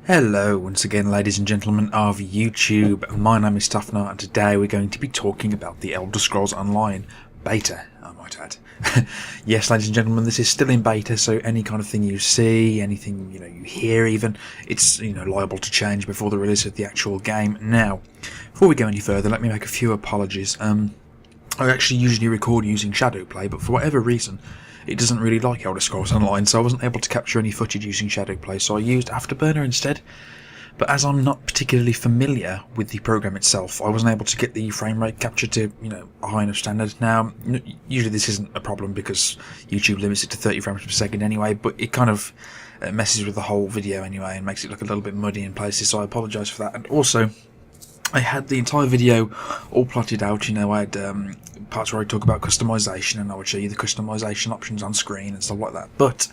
Hello once again, ladies and gentlemen of YouTube. My name is Tuffnut, and today we're going to be talking about the Elder Scrolls Online beta, I might add. Yes, ladies and gentlemen, this is still in beta, so any kind of thing you see, anything you hear even, it's liable to change before the release of the actual game. Now, before we go any further, let me make a few apologies. I actually usually record using Shadowplay, but for whatever reason, it doesn't really like Elder Scrolls Online, so I wasn't able to capture any footage using Shadowplay, so I used Afterburner instead. But as I'm not particularly familiar with the program itself, I wasn't able to get the frame rate capture to, a high enough standard. Now, usually this isn't a problem because YouTube limits it to 30 frames per second anyway, but it kind of messes with the whole video anyway and makes it look a little bit muddy in places, so I apologise for that. And also, I had the entire video all plotted out. I had parts where I talk about customization, and I would show you the customization options on screen and stuff like that. But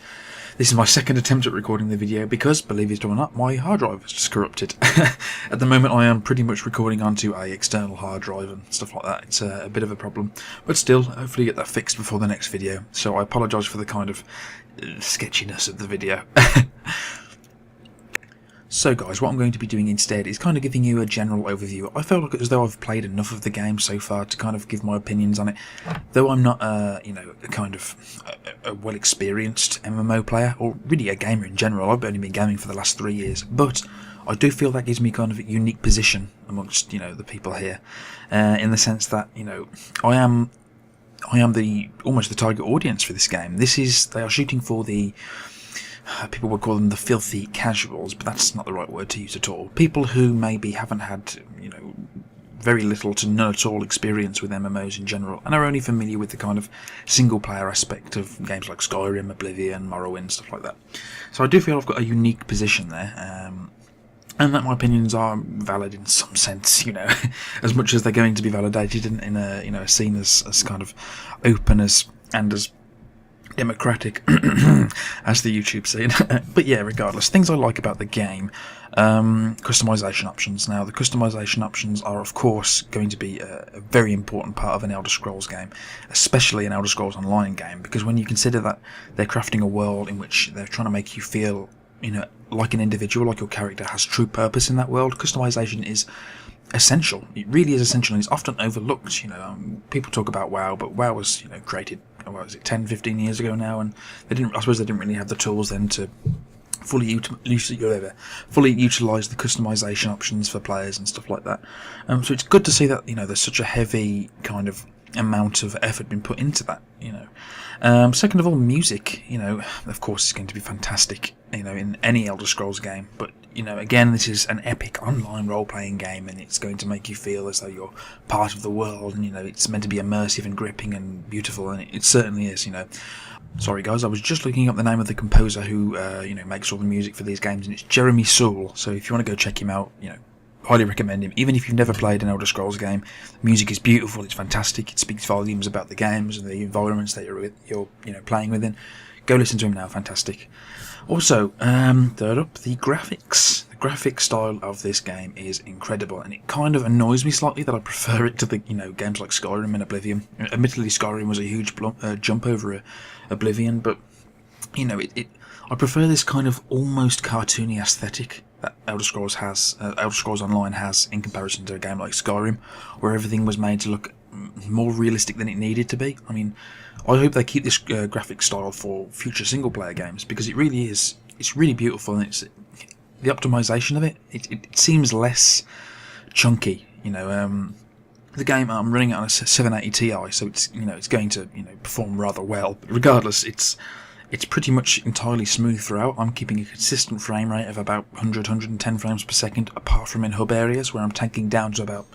this is my second attempt at recording the video because, believe it or not, my hard drive is just corrupted. At the moment, I am pretty much recording onto a external hard drive and stuff like that. It's a bit of a problem, but still, hopefully get that fixed before the next video. So I apologise for the kind of sketchiness of the video. So guys, what I'm going to be doing instead is kind of giving you a general overview. I felt as though I've played enough of the game so far to kind of give my opinions on it. Though I'm not a well-experienced MMO player, or really a gamer in general. I've only been gaming for the last 3 years, but I do feel that gives me kind of a unique position amongst the people here, in the sense that I am almost the target audience for this game. They are shooting for the people would call them the filthy casuals, but that's not the right word to use at all. People who maybe haven't had, very little to none at all experience with MMOs in general, and are only familiar with the kind of single-player aspect of games like Skyrim, Oblivion, Morrowind, stuff like that. So I do feel I've got a unique position there, and that my opinions are valid in some sense, as much as they're going to be validated in a scene as kind of open and as democratic as the YouTube scene. But yeah, regardless, things I like about the game, customization options. Now, the customization options are of course going to be a very important part of an Elder Scrolls game, especially an Elder Scrolls Online game, because when you consider that they're crafting a world in which they're trying to make you feel like an individual, like your character has true purpose in that world, customization is essential. It really is essential, and it's often overlooked. People talk about WoW, but WoW was created, what was it, 10-15 years ago now, and I suppose they didn't really have the tools then to fully utilise the customization options for players and stuff like that. So it's good to see that there's such a heavy kind of amount of effort been put into that. Second of all, music. Of course, it's going to be fantastic. In any Elder Scrolls game, but again, this is an epic online role-playing game, and it's going to make you feel as though you're part of the world, and it's meant to be immersive and gripping and beautiful, and it certainly is. Sorry guys, I was just looking up the name of the composer who makes all the music for these games, and it's Jeremy Soule. So if you want to go check him out, highly recommend him. Even if you've never played an Elder Scrolls game, the music is beautiful, it's fantastic, it speaks volumes about the games and the environments that you're playing within. Go listen to him now, fantastic. Also, third up, the graphics. The graphic style of this game is incredible, and it kind of annoys me slightly that I prefer it to the games like Skyrim and Oblivion. Admittedly, Skyrim was a huge jump over Oblivion, but I prefer this kind of almost cartoony aesthetic that Elder Scrolls Online has in comparison to a game like Skyrim, where everything was made to look more realistic than it needed to be. I hope they keep this graphic style for future single-player games, because it really is. It's really beautiful, and it's the optimization of it. It seems less chunky. The game, I'm running it on a 780 Ti, so it's going to perform rather well. But regardless, it's pretty much entirely smooth throughout. I'm keeping a consistent frame rate of about 110 frames per second, apart from in hub areas where I'm tanking down to about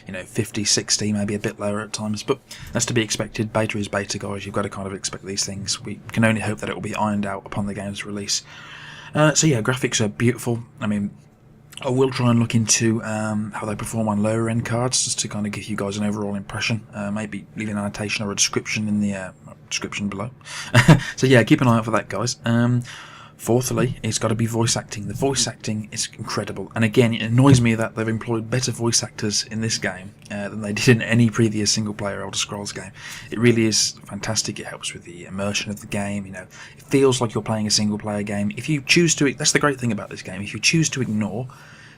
50, 60, maybe a bit lower at times. But that's to be expected. Beta is beta, guys. You've got to kind of expect these things. We can only hope that it will be ironed out upon the game's release. So yeah, graphics are beautiful. I will try and look into how they perform on lower end cards, just to kind of give you guys an overall impression. Maybe leave an annotation or a description in the description below. So yeah, keep an eye out for that, guys. Fourthly, it's got to be voice acting. The voice acting is incredible, and again, it annoys me that they've employed better voice actors in this game than they did in any previous single-player Elder Scrolls game. It really is fantastic. It helps with the immersion of the game. You know, it feels like you're playing a single-player game. If you choose to, that's the great thing about this game. If you choose to ignore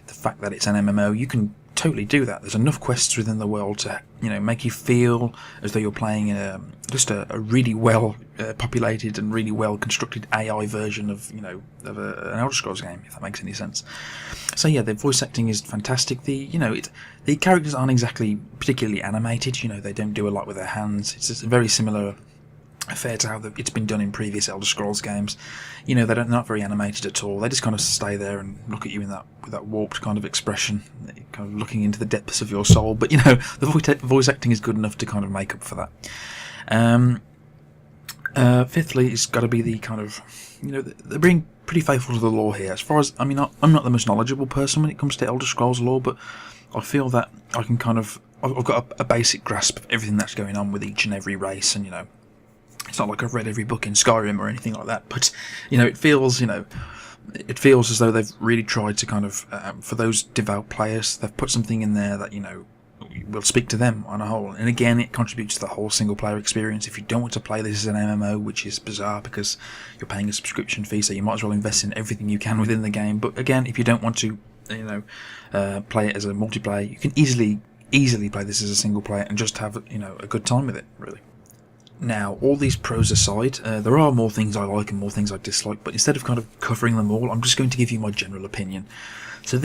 the fact that it's an MMO, you can totally do that. There's enough quests within the world to, you know, make you feel as though you're playing just a really well populated and really well constructed AI version of, you know, of an Elder Scrolls game, if that makes any sense. So yeah, the voice acting is fantastic. The characters aren't exactly particularly animated. You know, they don't do a lot with their hands. It's just very similar affair to how it's been done in previous Elder Scrolls games. You know, they're not very animated at all. They just kind of stay there and look at you with that warped kind of expression, kind of looking into the depths of your soul. But you know, the voice acting is good enough to kind of make up for that. Fifthly, it's got to be the kind of, you know, they're being pretty faithful to the lore here. As far as, I mean, I'm not the most knowledgeable person when it comes to Elder Scrolls lore, but I feel that I can kind of, I've got a basic grasp of everything that's going on with each and every race, and you know, it's not like I've read every book in Skyrim or anything like that, but you know, it feels as though they've really tried to kind of, for those devout players, they've put something in there that, you know, will speak to them on a whole. And again, it contributes to the whole single player experience. If you don't want to play this as an MMO, which is bizarre because you're paying a subscription fee, so you might as well invest in everything you can within the game. But again, if you don't want to, you know, play it as a multiplayer, you can easily play this as a single player and just have, you know, a good time with it, really. Now, all these pros aside, there are more things I like and more things I dislike, but instead of kind of covering them all, I'm just going to give you my general opinion. So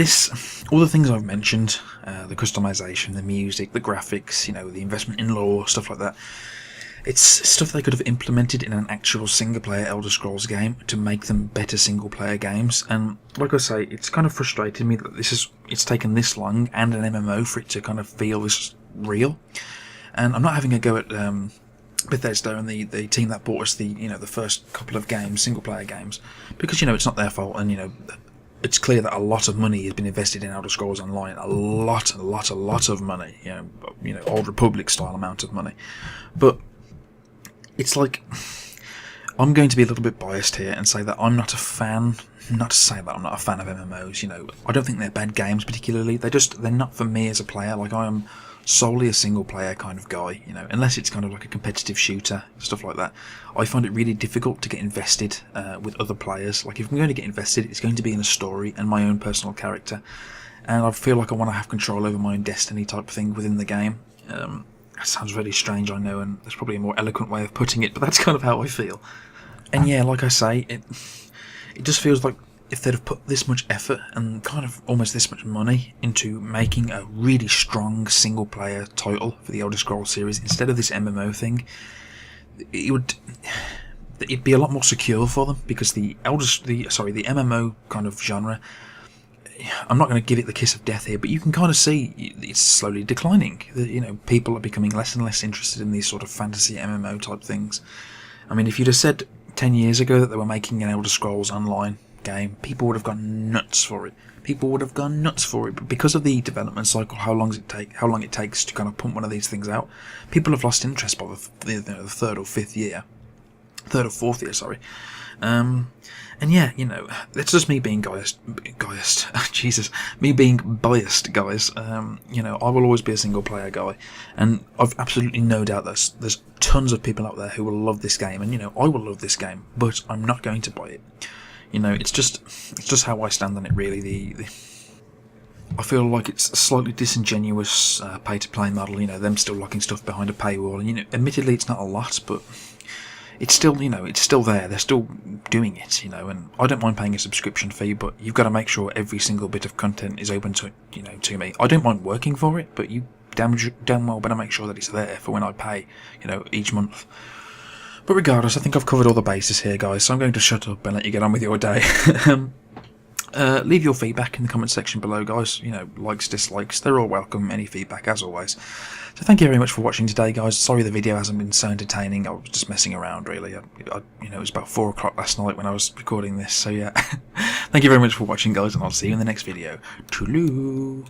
all the things I've mentioned, the customization, the music, the graphics, you know, the investment in lore, stuff like that, it's stuff they could have implemented in an actual single-player Elder Scrolls game to make them better single-player games. And like I say, it's kind of frustrated me that it's taken this long and an MMO for it to kind of feel this real. And I'm not having a go at Bethesda and the team that bought us the first couple of games, single player games, because, you know, it's not their fault, and you know, it's clear that a lot of money has been invested in Elder Scrolls Online, a lot of money, you know, Old Republic style amount of money. But it's like, I'm going to be a little bit biased here and say that I'm not a fan. Not to say that I'm not a fan of MMOs. You know, I don't think they're bad games particularly. They're not for me as a player. Like, I am solely a single player kind of guy, you know, unless it's kind of like a competitive shooter, stuff like that. I find it really difficult to get invested with other players. Like, if I'm going to get invested, it's going to be in a story and my own personal character, and I feel like I want to have control over my own destiny type thing within the game. That sounds really strange, I know, and there's probably a more eloquent way of putting it, but that's kind of how I feel. And yeah, like I say, it just feels like if they'd have put this much effort and kind of almost this much money into making a really strong single-player title for the Elder Scrolls series instead of this MMO thing, it'd be a lot more secure for them, because the MMO kind of genre, I'm not going to give it the kiss of death here, but you can kind of see it's slowly declining. You know, people are becoming less and less interested in these sort of fantasy MMO type things. I mean, if you'd have said 10 years ago that they were making an Elder Scrolls Online game, people would have gone nuts for it. But because of the development cycle, how long it takes to kind of pump one of these things out, people have lost interest by the third or fourth year. Sorry. And yeah, you know, it's just me being biased. Jesus, me being biased, guys. You know, I will always be a single player guy, and I've absolutely no doubt that there's tons of people out there who will love this game, and you know, I will love this game, but I'm not going to buy it. You know, it's just how I stand on it, really. I feel like it's a slightly disingenuous pay-to-play model, you know, them still locking stuff behind a paywall, and, you know, admittedly it's not a lot, but it's still, you know, it's still there, they're still doing it, you know, and I don't mind paying a subscription fee, but you've got to make sure every single bit of content is open to, you know, to me. I don't mind working for it, but you damn well better make sure that it's there for when I pay, you know, each month. But regardless, I think I've covered all the bases here, guys, so I'm going to shut up and let you get on with your day. Leave your feedback in the comment section below, guys. You know, likes, dislikes, they're all welcome. Any feedback, as always. So thank you very much for watching today, guys. Sorry the video hasn't been so entertaining. I was just messing around, really. You know, it was about 4 o'clock last night when I was recording this. So yeah, thank you very much for watching, guys, and I'll see you in the next video. Toodaloo.